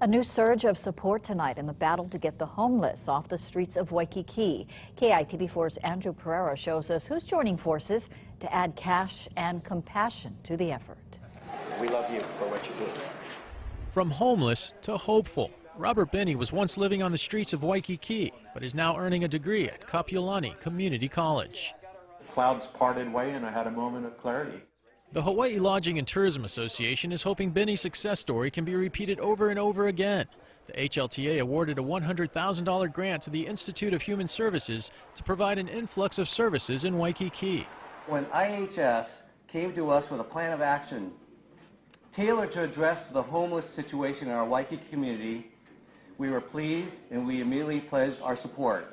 A new surge of support tonight in the battle to get the homeless off the streets of Waikiki. KITV4's Andrew Pereira shows us who's joining forces to add cash and compassion to the effort. We love you for what you do. From homeless to hopeful, Robert Benny was once living on the streets of Waikiki, but is now earning a degree at Kapiolani Community College. Clouds parted way and I had a moment of clarity. The Hawaii Lodging and Tourism Association is hoping Benny's success story can be repeated over and over again. The HLTA awarded a $100,000 grant to the Institute of Human Services to provide an influx of services in Waikiki. When IHS came to us with a plan of action tailored to address the homeless situation in our Waikiki community, we were pleased and we immediately pledged our support.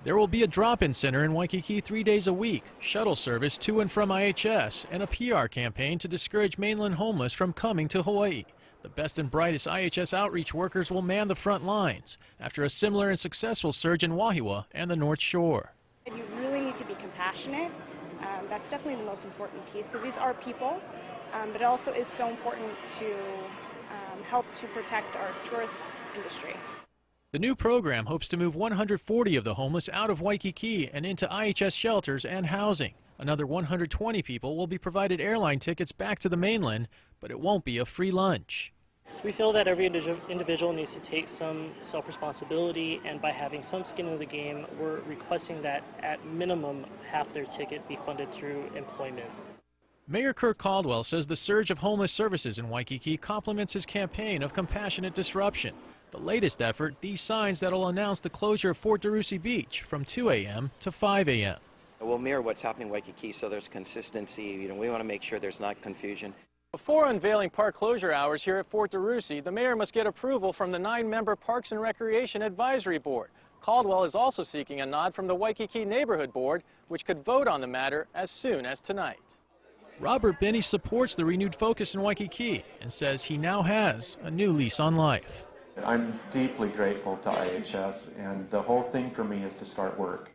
There will be a drop-in center in Waikiki 3 days a week, shuttle service to and from IHS, and a PR campaign to discourage mainland homeless from coming to Hawaii. The best and brightest IHS outreach workers will man the front lines after a similar and successful surge in Wahiawa and the North Shore. You really need to be compassionate. That's definitely the most important piece, because these are people, but it also is so important to help to protect our tourist industry. The new program hopes to move 140 of the homeless out of Waikiki and into IHS shelters and housing. Another 120 people will be provided airline tickets back to the mainland, but it won't be a free lunch. We feel that every individual needs to take some self-responsibility, and by having some skin in the game, we're requesting that at minimum half their ticket be funded through employment. Mayor Kirk Caldwell says the surge of homeless services in Waikiki complements his campaign of compassionate disruption. The latest effort, these signs that'll announce the closure of Fort DeRussy Beach from 2 a.m. to 5 a.m. We'll mirror what's happening in Waikiki, so there's consistency. We want to make sure there's not confusion. Before unveiling park closure hours here at Fort DeRussy, the mayor must get approval from the 9-member Parks and Recreation Advisory Board. Caldwell is also seeking a nod from the Waikiki Neighborhood Board, which could vote on the matter as soon as tonight. Robert Benny supports the renewed focus in Waikiki and says he now has a new lease on life. I'm deeply grateful to IHS, and the whole thing for me is to start work.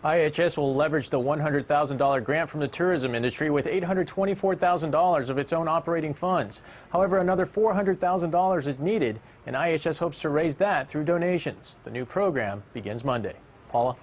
IHS will leverage the $100,000 grant from the tourism industry with $824,000 of its own operating funds. However, another $400,000 is needed, and IHS hopes to raise that through donations. The new program begins Monday. Paula?